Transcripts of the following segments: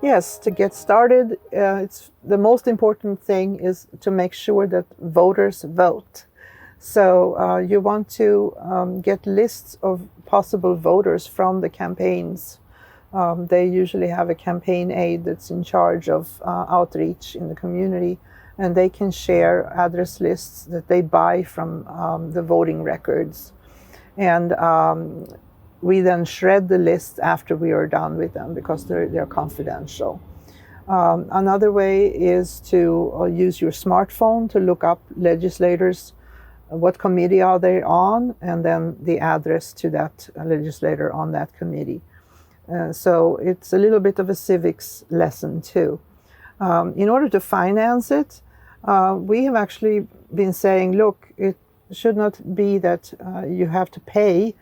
Yes, to get started, it's the most important thing is to make sure that voters vote. So you want to get lists of possible voters from the campaigns. They usually have a campaign aide that's in charge of outreach in the community, and they can share address lists that they buy from the voting records. And we then shred the lists after we are done with them because they're confidential. Another way is to use your smartphone to look up legislators, what committee are they on, and then the address to that legislator on that committee. So it's a little bit of a civics lesson too. In order to finance it, we have actually been saying, look, it should not be that you have to pay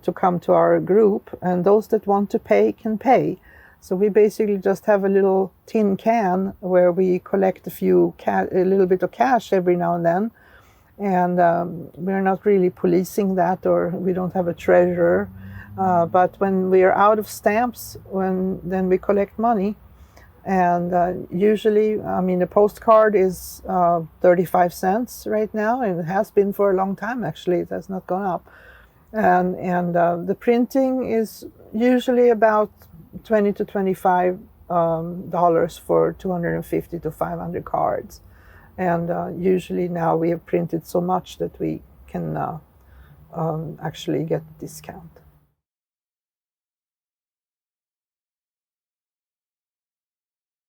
to come to our group, and those that want to pay can pay. So we basically just have a little tin can where we collect a little bit of cash every now and then, and we're not really policing that, or we don't have a treasurer. But when we are out of stamps, then we collect money. And usually, I mean, a postcard is 35 cents right now, and it has been for a long time, actually. It has not gone up. And the printing is usually about $20 to $25 for 250 to 500 cards. And usually now we have printed so much that we can actually get a discount.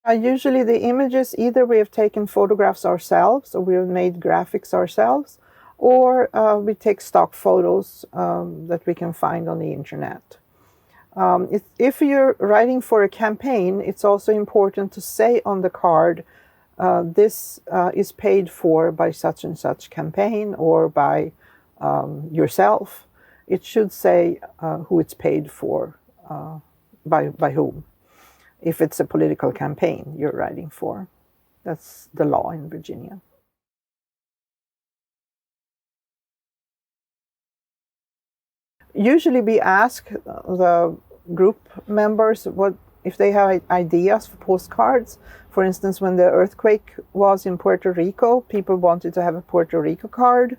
Usually the images, either we have taken photographs ourselves, or we have made graphics ourselves, or we take stock photos that we can find on the internet. If you're writing for a campaign, it's also important to say on the card, this is paid for by such and such campaign, or by yourself. It should say who it's paid for, by whom, if it's a political campaign you're writing for. That's the law in Virginia. Usually we ask the group members if they have ideas for postcards. For instance, when the earthquake was in Puerto Rico, people wanted to have a Puerto Rico card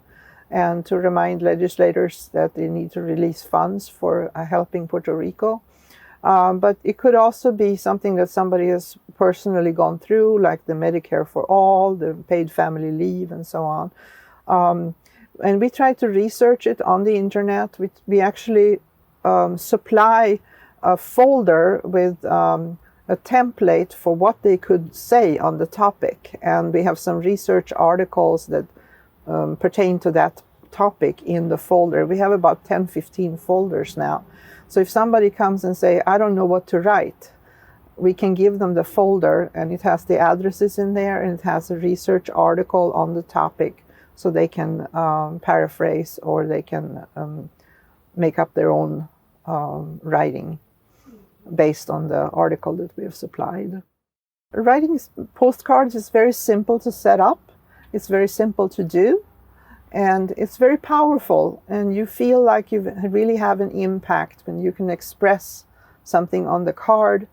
and to remind legislators that they need to release funds for helping Puerto Rico. But it could also be something that somebody has personally gone through, like the Medicare for All, the paid family leave, and so on. And we try to research it on the internet. We actually supply a folder with a template for what they could say on the topic. And we have some research articles that pertain to that topic in the folder. We have about 10, 15 folders now. So if somebody comes and say, I don't know what to write, we can give them the folder, and it has the addresses in there, and it has a research article on the topic, so they can paraphrase, or they can make up their own writing based on the article that we have supplied. Writing postcards is very simple to set up. It's very simple to do. And it's very powerful, and you feel like you really have an impact when you can express something on the card,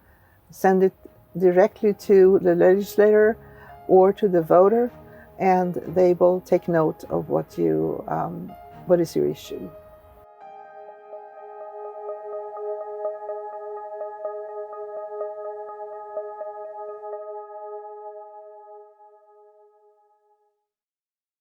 send it directly to the legislator or to the voter, and they will take note of what is your issue.